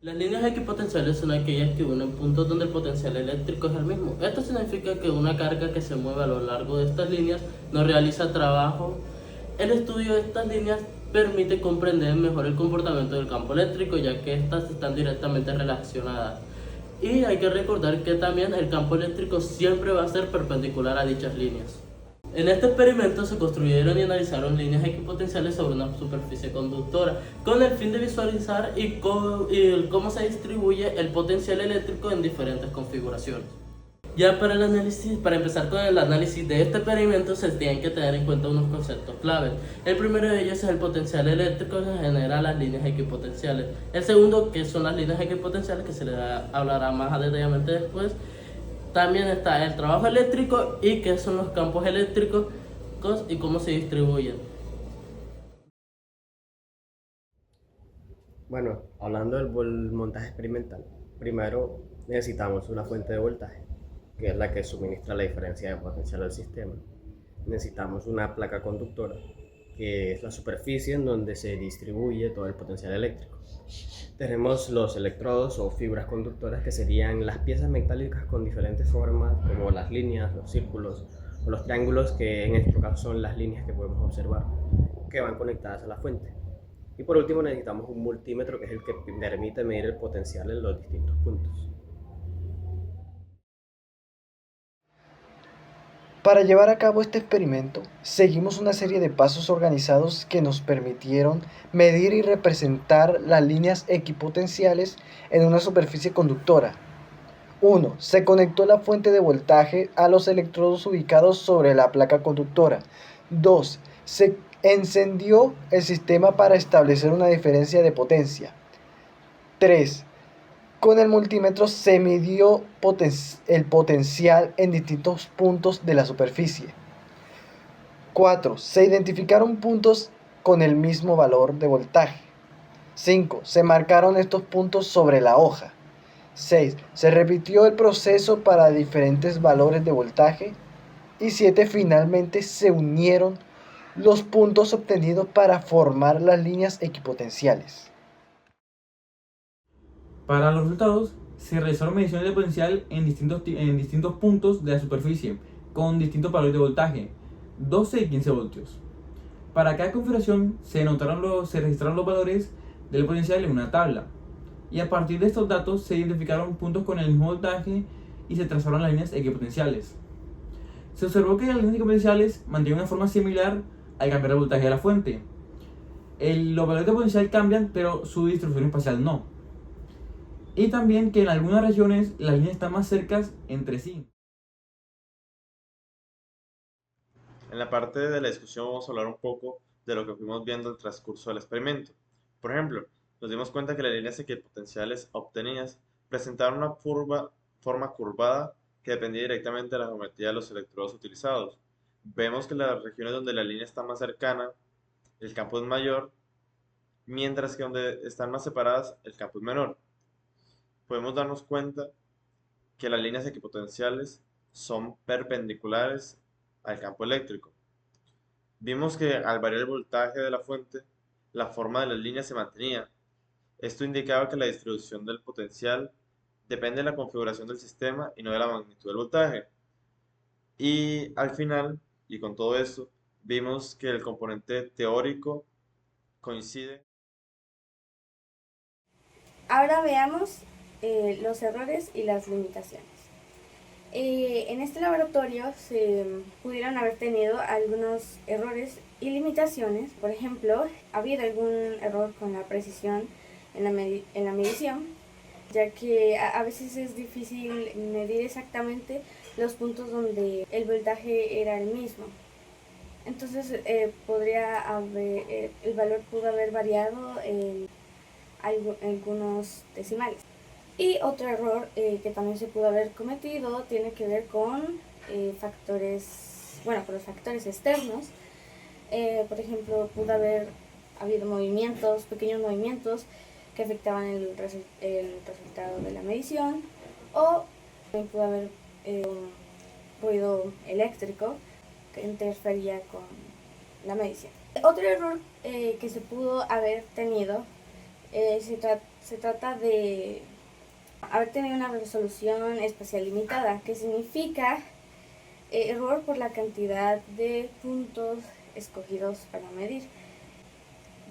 Las líneas equipotenciales son aquellas que unen puntos donde el potencial eléctrico es el mismo. Esto significa que una carga que se mueve a lo largo de estas líneas no realiza trabajo. El estudio de estas líneas permite comprender mejor el comportamiento del campo eléctrico, ya que estas están directamente relacionadas. Y hay que recordar que también el campo eléctrico siempre va a ser perpendicular a dichas líneas. En este experimento se construyeron y analizaron líneas equipotenciales sobre una superficie conductora con el fin de visualizar cómo se distribuye el potencial eléctrico en diferentes configuraciones. Ya para empezar con el análisis de este experimento se tienen que tener en cuenta unos conceptos claves. El primero de ellos es el potencial eléctrico que genera las líneas equipotenciales. El segundo, que son las líneas equipotenciales, que se les hablará más detalladamente después. También está el trabajo eléctrico y qué son los campos eléctricos y cómo se distribuyen. Bueno, hablando del montaje experimental, primero necesitamos una fuente de voltaje, que es la que suministra la diferencia de potencial al sistema. Necesitamos una placa conductora, que es la superficie en donde se distribuye todo el potencial eléctrico. Tenemos los electrodos o fibras conductoras, que serían las piezas metálicas con diferentes formas, como las líneas, los círculos o los triángulos, que en este caso son las líneas que podemos observar, que van conectadas a la fuente. Y por último necesitamos un multímetro, que es el que permite medir el potencial en los distintos puntos. Para llevar a cabo este experimento, seguimos una serie de pasos organizados que nos permitieron medir y representar las líneas equipotenciales en una superficie conductora. 1. Se conectó la fuente de voltaje a los electrodos ubicados sobre la placa conductora. 2. Se encendió el sistema para establecer una diferencia de potencia. 3. Con el multímetro se midió el potencial en distintos puntos de la superficie. 4. Se identificaron puntos con el mismo valor de voltaje. 5. Se marcaron estos puntos sobre la hoja. 6. Se repitió el proceso para diferentes valores de voltaje. Y 7. Finalmente se unieron los puntos obtenidos para formar las líneas equipotenciales. Para los resultados, se realizaron mediciones de potencial en distintos puntos de la superficie, con distintos valores de voltaje, 12 y 15 voltios. Para cada configuración se registraron los valores del potencial en una tabla, y a partir de estos datos se identificaron puntos con el mismo voltaje y se trazaron las líneas equipotenciales. Se observó que las líneas equipotenciales mantienen una forma similar al cambiar el voltaje de la fuente. Los valores de potencial cambian, pero su distribución espacial no. Y también que en algunas regiones las líneas están más cercas entre sí. En la parte de la discusión vamos a hablar un poco de lo que fuimos viendo en el transcurso del experimento. Por ejemplo, nos dimos cuenta que las líneas equipotenciales obtenidas presentaban una forma curvada que dependía directamente de la geometría de los electrodos utilizados. Vemos que las regiones donde la línea está más cercana, el campo es mayor, mientras que donde están más separadas, el campo es menor. Podemos darnos cuenta que las líneas equipotenciales son perpendiculares al campo eléctrico. Vimos que al variar el voltaje de la fuente, la forma de las líneas se mantenía. Esto indicaba que la distribución del potencial depende de la configuración del sistema y no de la magnitud del voltaje. Y al final, y con todo esto, vimos que el componente teórico coincide. Ahora veamos los errores y las limitaciones. En este laboratorio se pudieron haber tenido algunos errores y limitaciones. Por ejemplo, ha habido algún error con la precisión en la medición, ya que a veces es difícil medir exactamente los puntos donde el voltaje era el mismo. Entonces el valor pudo haber variado en algunos decimales. Y otro error que también se pudo haber cometido tiene que ver con con los factores externos. Por ejemplo, pudo haber habido pequeños movimientos que afectaban el resultado de la medición, o también pudo haber un ruido eléctrico que interfería con la medición. Otro error que se pudo haber tenido se se trata de haber tenido una resolución espacial limitada, que significa error por la cantidad de puntos escogidos para medir,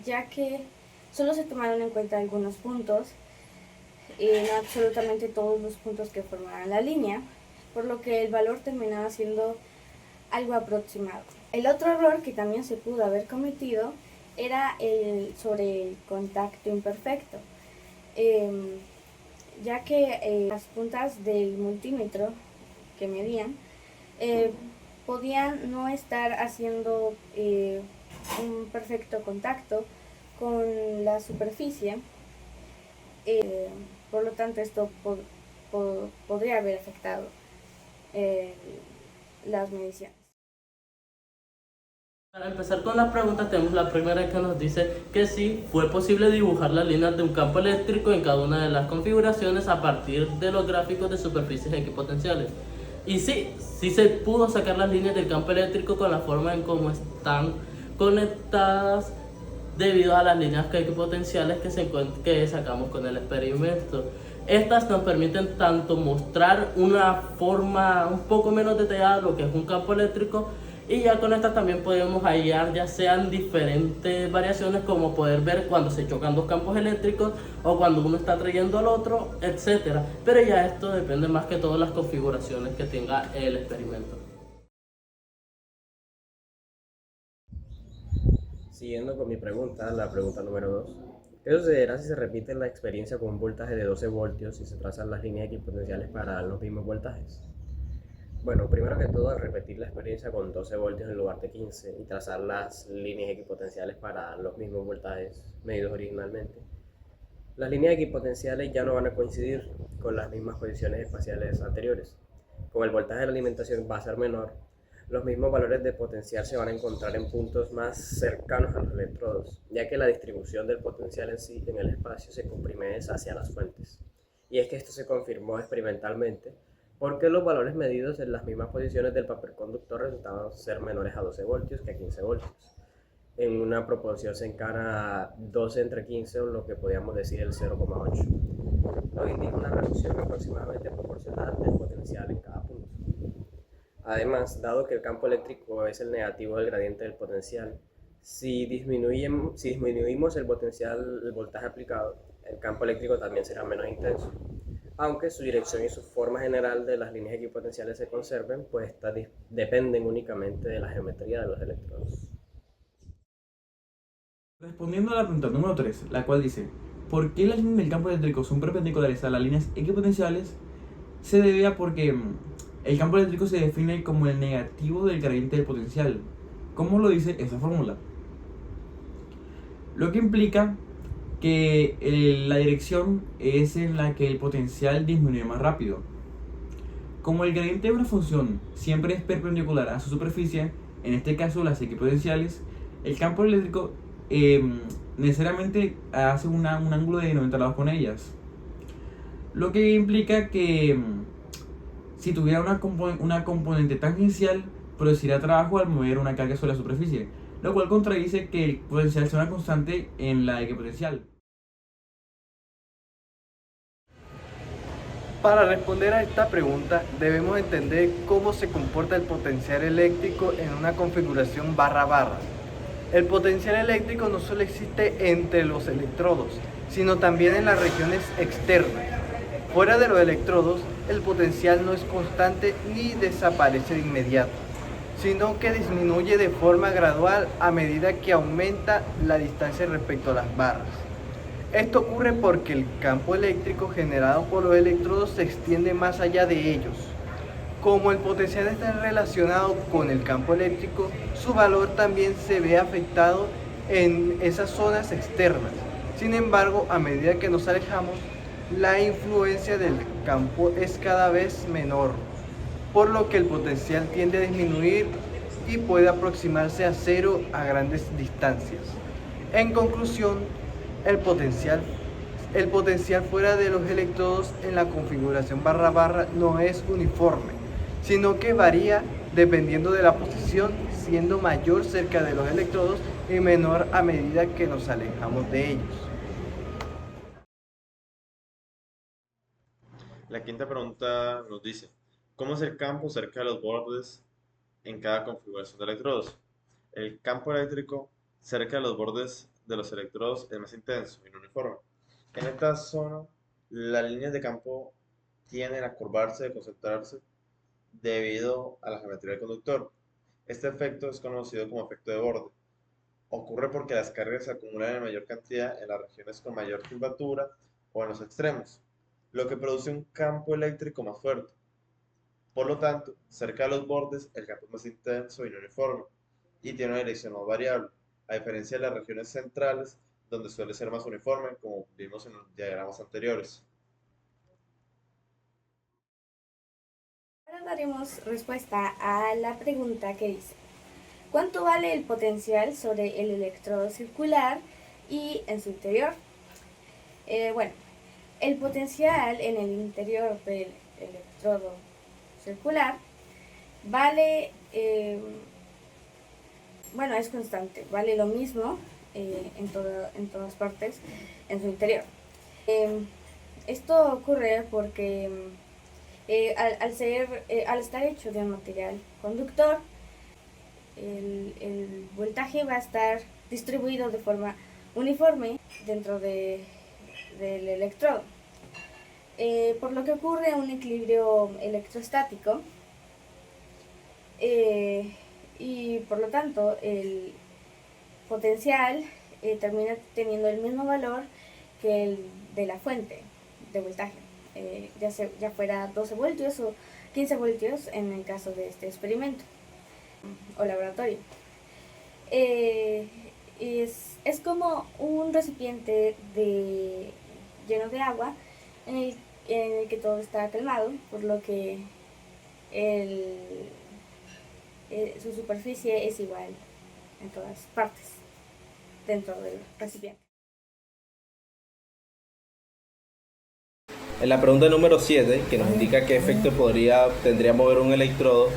ya que solo se tomaron en cuenta algunos puntos y no absolutamente todos los puntos que formaban la línea, por lo que el valor terminaba siendo algo aproximado. El otro error que también se pudo haber cometido era sobre el contacto imperfecto, ya que las puntas del multímetro que medían podían no estar haciendo un perfecto contacto con la superficie, por lo tanto esto podría haber afectado las mediciones. Para empezar con las preguntas, tenemos la primera que nos dice que sí fue posible dibujar las líneas de un campo eléctrico en cada una de las configuraciones a partir de los gráficos de superficies equipotenciales. Y sí se pudo sacar las líneas del campo eléctrico con la forma en cómo están conectadas debido a las líneas equipotenciales que sacamos con el experimento. Estas nos permiten tanto mostrar una forma un poco menos detallada de lo que es un campo eléctrico, y ya con estas también podemos hallar ya sean diferentes variaciones, como poder ver cuando se chocan dos campos eléctricos o cuando uno está atrayendo al otro, etc. Pero ya esto depende más que todo de las configuraciones que tenga el experimento. Siguiendo con mi pregunta, la pregunta número 2. ¿Qué sucederá si se repite la experiencia con un voltaje de 12 voltios y se trazan las líneas equipotenciales para los mismos voltajes? Bueno, primero que todo, al repetir la experiencia con 12 voltios en lugar de 15 y trazar las líneas equipotenciales para los mismos voltajes medidos originalmente, las líneas equipotenciales ya no van a coincidir con las mismas posiciones espaciales anteriores. Como el voltaje de la alimentación va a ser menor, los mismos valores de potencial se van a encontrar en puntos más cercanos a los electrodos, ya que la distribución del potencial en sí en el espacio se comprime hacia las fuentes. Y es que esto se confirmó experimentalmente, porque los valores medidos en las mismas posiciones del papel conductor resultaban ser menores a 12 voltios que a 15 voltios, en una proporción cercana a 12 entre 15, o lo que podríamos decir el 0,8, lo que indica una reducción aproximadamente proporcional del potencial en cada punto. Además, dado que el campo eléctrico es el negativo del gradiente del potencial, si disminuimos el voltaje aplicado, el campo eléctrico también será menos intenso. Aunque su dirección y su forma general de las líneas equipotenciales se conserven, pues estas dependen únicamente de la geometría de los electrodos. Respondiendo a la pregunta número 3, la cual dice: ¿por qué las líneas del campo eléctrico son perpendiculares a las líneas equipotenciales? Se debe a porque el campo eléctrico se define como el negativo del gradiente del potencial. ¿Cómo lo dice esa fórmula? Lo que implica que la dirección es en la que el potencial disminuye más rápido. Como el gradiente de una función siempre es perpendicular a su superficie, en este caso las equipotenciales, el campo eléctrico necesariamente hace un ángulo de 90 grados con ellas. Lo que implica que si tuviera una componente tangencial, producirá trabajo al mover una carga sobre la superficie, lo cual contradice que el potencial sea una constante en la equipotencial. Para responder a esta pregunta, debemos entender cómo se comporta el potencial eléctrico en una configuración barra-barra. El potencial eléctrico no solo existe entre los electrodos, sino también en las regiones externas. Fuera de los electrodos, el potencial no es constante ni desaparece de inmediato, sino que disminuye de forma gradual a medida que aumenta la distancia respecto a las barras. Esto ocurre porque el campo eléctrico generado por los electrodos se extiende más allá de ellos. Como el potencial está relacionado con el campo eléctrico, su valor también se ve afectado en esas zonas externas. Sin embargo, a medida que nos alejamos, la influencia del campo es cada vez menor, por lo que el potencial tiende a disminuir y puede aproximarse a cero a grandes distancias. En conclusión, el potencial fuera de los electrodos en la configuración barra-barra no es uniforme, sino que varía dependiendo de la posición, siendo mayor cerca de los electrodos y menor a medida que nos alejamos de ellos. La quinta pregunta nos dice, ¿cómo es el campo cerca de los bordes en cada configuración de electrodos? El campo eléctrico cerca de los bordes de los electrodos es más intenso y no uniforme. En esta zona, las líneas de campo tienden a curvarse y concentrarse debido a la geometría del conductor. Este efecto es conocido como efecto de borde. Ocurre porque las cargas se acumulan en mayor cantidad en las regiones con mayor curvatura o en los extremos, lo que produce un campo eléctrico más fuerte. Por lo tanto, cerca de los bordes el campo es más intenso y no uniforme, y tiene una dirección más variable, a diferencia de las regiones centrales, donde suele ser más uniforme, como vimos en los diagramas anteriores. Ahora daremos respuesta a la pregunta que dice, ¿cuánto vale el potencial sobre el electrodo circular y en su interior? Bueno, el potencial en el interior del electrodo circular vale, bueno, es constante, vale lo mismo en todas partes en su interior. Esto ocurre porque al estar hecho de un material conductor, el voltaje va a estar distribuido de forma uniforme dentro del electrodo, por lo que ocurre un equilibrio electrostático y por lo tanto el potencial termina teniendo el mismo valor que el de la fuente de voltaje, ya fuera 12 voltios o 15 voltios en el caso de este experimento o laboratorio. Es como un recipiente lleno de agua en el que todo está calmado, por lo que su superficie es igual en todas partes dentro del recipiente. En la pregunta número 7, que nos indica qué efecto tendría mover un electrodo,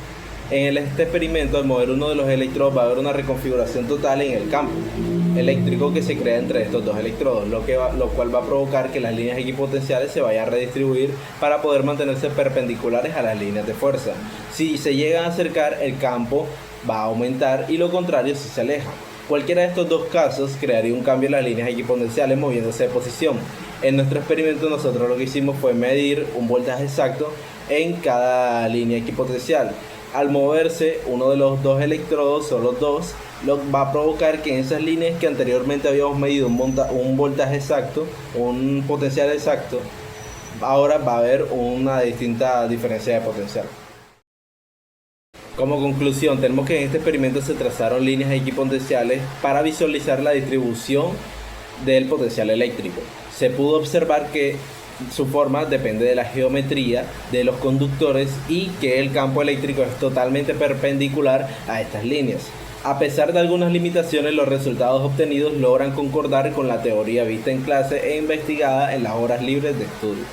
en este experimento, al mover uno de los electrodos va a haber una reconfiguración total en el campo eléctrico que se crea entre estos dos electrodos, lo cual va a provocar que las líneas equipotenciales se vayan a redistribuir para poder mantenerse perpendiculares a las líneas de fuerza. Si se llegan a acercar, el campo va a aumentar y lo contrario si se aleja. Cualquiera de estos dos casos crearía un cambio en las líneas equipotenciales moviéndose de posición. En nuestro experimento nosotros lo que hicimos fue medir un voltaje exacto en cada línea equipotencial. Al moverse uno de los dos electrodos, solo dos, va a provocar que en esas líneas que anteriormente habíamos medido un voltaje exacto, un potencial exacto, ahora va a haber una distinta diferencia de potencial. Como conclusión, tenemos que en este experimento se trazaron líneas equipotenciales para visualizar la distribución del potencial eléctrico. Se pudo observar que su forma depende de la geometría de los conductores y que el campo eléctrico es totalmente perpendicular a estas líneas. A pesar de algunas limitaciones, los resultados obtenidos logran concordar con la teoría vista en clase e investigada en las horas libres de estudio.